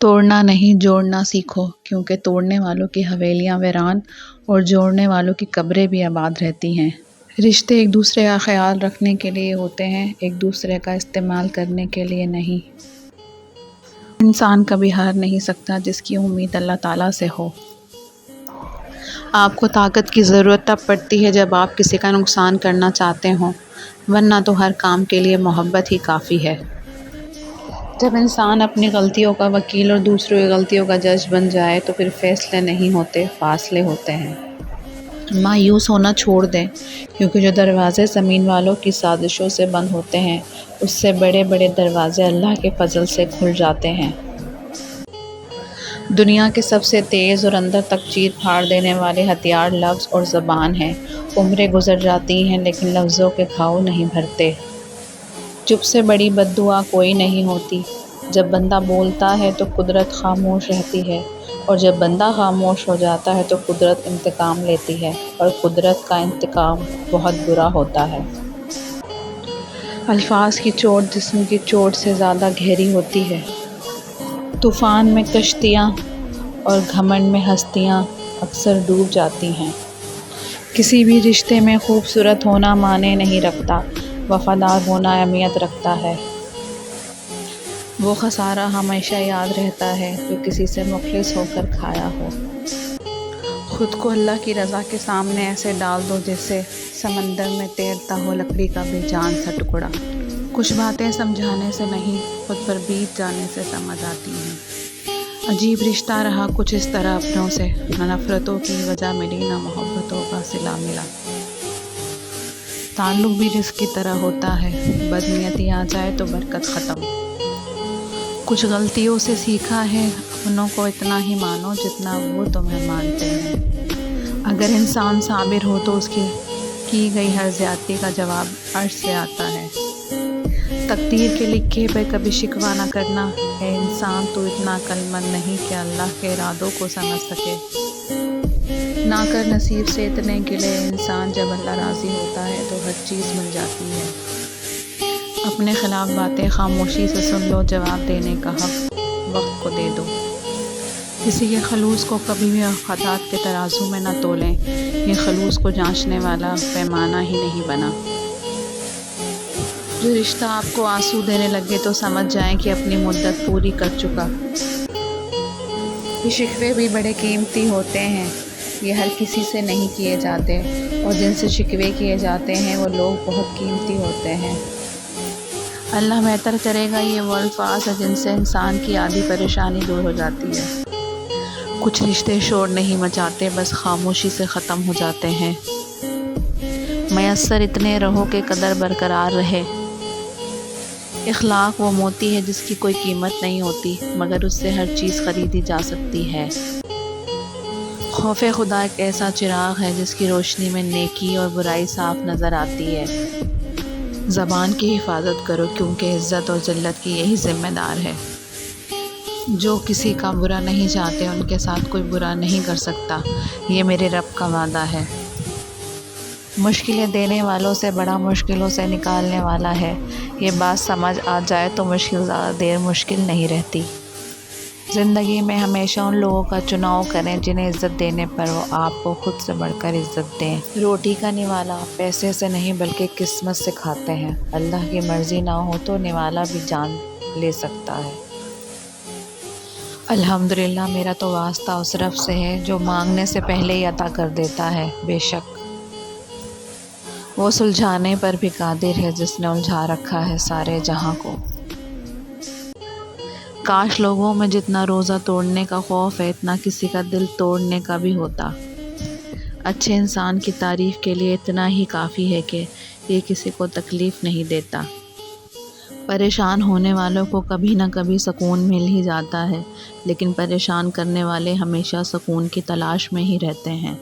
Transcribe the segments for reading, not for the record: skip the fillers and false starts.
توڑنا نہیں جوڑنا سیکھو، کیونکہ توڑنے والوں کی حویلیاں ویران اور جوڑنے والوں کی قبریں بھی آباد رہتی ہیں۔ رشتے ایک دوسرے کا خیال رکھنے کے لیے ہوتے ہیں، ایک دوسرے کا استعمال کرنے کے لیے نہیں۔ انسان کبھی ہار نہیں سکتا جس کی امید اللہ تعالیٰ سے ہو۔ آپ کو طاقت کی ضرورت تب پڑتی ہے جب آپ کسی کا نقصان کرنا چاہتے ہوں، ورنہ تو ہر کام کے لیے محبت ہی کافی ہے۔ جب انسان اپنی غلطیوں کا وکیل اور دوسروں کی غلطیوں کا جج بن جائے تو پھر فیصلے نہیں ہوتے، فاصلے ہوتے ہیں۔ مایوس ہونا چھوڑ دیں، کیونکہ جو دروازے زمین والوں کی سازشوں سے بند ہوتے ہیں، اس سے بڑے بڑے دروازے اللہ کے فضل سے کھل جاتے ہیں۔ دنیا کے سب سے تیز اور اندر تک چیر پھاڑ دینے والے ہتھیار لفظ اور زبان ہیں۔ عمریں گزر جاتی ہیں لیکن لفظوں کے گھاؤ نہیں بھرتے۔ چپ سے بڑی بد دعا کوئی نہیں ہوتی۔ جب بندہ بولتا ہے تو قدرت خاموش رہتی ہے، اور جب بندہ خاموش ہو جاتا ہے تو قدرت انتقام لیتی ہے، اور قدرت کا انتقام بہت برا ہوتا ہے۔ الفاظ کی چوٹ جسم کی چوٹ سے زیادہ گہری ہوتی ہے۔ طوفان میں کشتیاں اور گھمنڈ میں ہستیاں اکثر ڈوب جاتی ہیں۔ کسی بھی رشتے میں خوبصورت ہونا معنی نہیں رکھتا، وفادار ہونا اہمیت رکھتا ہے۔ وہ خسارہ ہمیشہ یاد رہتا ہے جو کسی سے مخلص ہو کر کھایا ہو۔ خود کو اللہ کی رضا کے سامنے ایسے ڈال دو جیسے سمندر میں تیرتا ہو لکڑی کا بے جان سا ٹکڑا۔ کچھ باتیں سمجھانے سے نہیں، خود پر بیت جانے سے سمجھ آتی ہیں۔ عجیب رشتہ رہا کچھ اس طرح اپنوں سے، نہ نفرتوں کی وجہ ملی نہ محبتوں کا صلہ ملا۔ تعلق بھی رزق کی طرح ہوتا ہے، بدنیتی آ جائے تو برکت ختم۔ کچھ غلطیوں سے سیکھا ہے، اپنوں کو اتنا ہی مانو جتنا وہ تمہیں مانتے ہیں۔ اگر انسان صابر ہو تو اس کی گئی ہر زیادتی کا جواب عرش سے آتا ہے۔ تقدیر کے لکھے پہ کبھی شکوہ نہ کرنا، اے انسان تو اتنا عقلمند نہیں کہ اللہ کے ارادوں کو سمجھ سکے۔ نہ کر نصیب سے اتنے گلے، انسان جب اللہ راضی ہوتا ہے تو ہر چیز مل جاتی ہے۔ اپنے خلاف باتیں خاموشی سے سن لو، جواب دینے کا حق وقت کو دے دو۔ کسی کے خلوص کو کبھی بھی خطات کے ترازو میں نہ تولیں، یہ خلوص کو جانچنے والا پیمانہ ہی نہیں بنا۔ جو رشتہ آپ کو آنسو دینے لگے تو سمجھ جائیں کہ اپنی مدت پوری کر چکا۔ یہ شکوے بھی بڑے قیمتی ہوتے ہیں، یہ ہر کسی سے نہیں کیے جاتے، اور جن سے شکوے کیے جاتے ہیں وہ لوگ بہت قیمتی ہوتے ہیں۔ اللہ بہتر کرے گا، یہ وہ الفاظ ہیں جن سے انسان کی آدھی پریشانی دور ہو جاتی ہے۔ کچھ رشتے شور نہیں مچاتے، بس خاموشی سے ختم ہو جاتے ہیں۔ میسر اتنے رہو کہ قدر برقرار رہے۔ اخلاق وہ موتی ہے جس کی کوئی قیمت نہیں ہوتی، مگر اس سے ہر چیز خریدی جا سکتی ہے۔ خوف خدا ایک ایسا چراغ ہے جس کی روشنی میں نیکی اور برائی صاف نظر آتی ہے۔ زبان کی حفاظت کرو، کیونکہ عزت اور ذلت کی یہی ذمہ دار ہے۔ جو کسی کا برا نہیں چاہتے ان کے ساتھ کوئی برا نہیں کر سکتا، یہ میرے رب کا وعدہ ہے۔ مشکلیں دینے والوں سے بڑا مشکلوں سے نکالنے والا ہے۔ یہ بات سمجھ آ جائے تو مشکل زیادہ دیر مشکل نہیں رہتی۔ زندگی میں ہمیشہ ان لوگوں کا چناؤ کریں جنہیں عزت دینے پر وہ آپ کو خود سے بڑھ کر عزت دیں۔ روٹی کا نوالا پیسے سے نہیں بلکہ قسمت سے کھاتے ہیں۔ اللہ کی مرضی نہ ہو تو نوالا بھی جان لے سکتا ہے۔ الحمدللہ، میرا تو واسطہ اس رب سے ہے جو مانگنے سے پہلے ہی عطا کر دیتا ہے۔ بے شک وہ سلجھانے پر بھی قادر ہے جس نے الجھا رکھا ہے سارے جہاں کو۔ کاش لوگوں میں جتنا روزہ توڑنے کا خوف ہے اتنا کسی کا دل توڑنے کا بھی ہوتا۔ اچھے انسان کی تعریف کے لیے اتنا ہی کافی ہے کہ یہ کسی کو تکلیف نہیں دیتا۔ پریشان ہونے والوں کو کبھی نہ کبھی سکون مل ہی جاتا ہے، لیکن پریشان کرنے والے ہمیشہ سکون کی تلاش میں ہی رہتے ہیں۔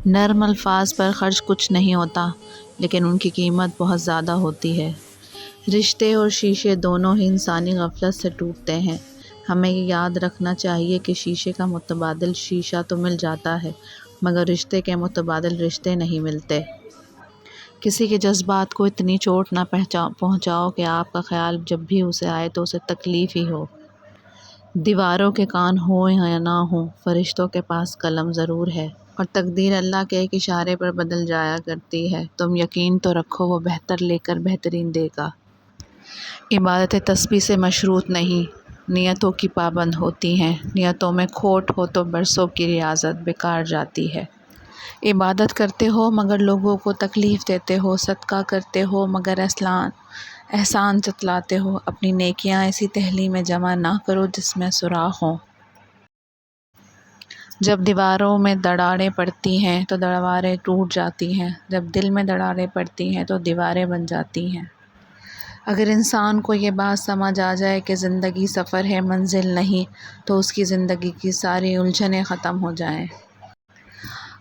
نرم الفاظ پر خرچ کچھ نہیں ہوتا، لیکن ان کی قیمت بہت زیادہ ہوتی ہے۔ رشتے اور شیشے دونوں ہی انسانی غفلت سے ٹوٹتے ہیں۔ ہمیں یہ یاد رکھنا چاہیے کہ شیشے کا متبادل شیشہ تو مل جاتا ہے، مگر رشتے کے متبادل رشتے نہیں ملتے۔ کسی کے جذبات کو اتنی چوٹ نہ پہنچاؤ کہ آپ کا خیال جب بھی اسے آئے تو اسے تکلیف ہی ہو۔ دیواروں کے کان ہوں یا نہ ہوں، فرشتوں کے پاس قلم ضرور ہے، اور تقدیر اللہ کے ایک اشارے پر بدل جایا کرتی ہے۔ تم یقین تو رکھو وہ بہتر لے کر بہترین دے گا۔ عبادتیں تسبیح سے مشروط نہیں، نیتوں کی پابند ہوتی ہیں۔ نیتوں میں کھوٹ ہو تو برسوں کی ریاضت بیکار جاتی ہے۔ عبادت کرتے ہو مگر لوگوں کو تکلیف دیتے ہو، صدقہ کرتے ہو مگر احسان جتلاتے ہو، اپنی نیکیاں ایسی تھیلی میں جمع نہ کرو جس میں سوراخ ہوں۔ جب دیواروں میں دراڑیں پڑتی ہیں تو دیواریں ٹوٹ جاتی ہیں، جب دل میں دراڑیں پڑتی ہیں تو دیواریں بن جاتی ہیں۔ اگر انسان کو یہ بات سمجھ آ جائے کہ زندگی سفر ہے منزل نہیں، تو اس کی زندگی کی ساری الجھنیں ختم ہو جائیں۔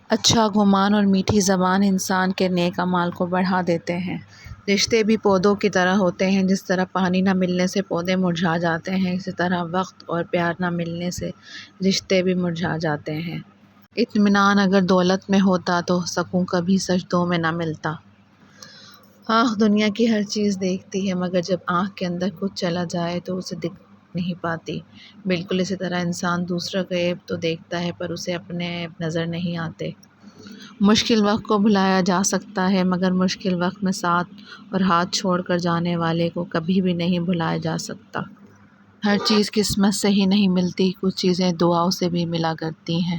اچھا گمان اور میٹھی زبان انسان کے نیک اعمال کو بڑھا دیتے ہیں۔ رشتے بھی پودوں کی طرح ہوتے ہیں، جس طرح پانی نہ ملنے سے پودے مرجھا جاتے ہیں، اسی طرح وقت اور پیار نہ ملنے سے رشتے بھی مرجھا جاتے ہیں۔ اطمینان اگر دولت میں ہوتا تو سکون کبھی سجدوں میں نہ ملتا۔ آنکھ دنیا کی ہر چیز دیکھتی ہے مگر جب آنکھ کے اندر کچھ چلا جائے تو اسے دکھ نہیں پاتی۔ بالکل اسی طرح انسان دوسروں کے عیب تو دیکھتا ہے پر اسے اپنے عیب نظر نہیں آتے۔ مشکل وقت کو بھلایا جا سکتا ہے مگر مشکل وقت میں ساتھ اور ہاتھ چھوڑ کر جانے والے کو کبھی بھی نہیں بھلایا جا سکتا۔ ہر چیز قسمت سے ہی نہیں ملتی، کچھ چیزیں دعاؤں سے بھی ملا کرتی ہیں۔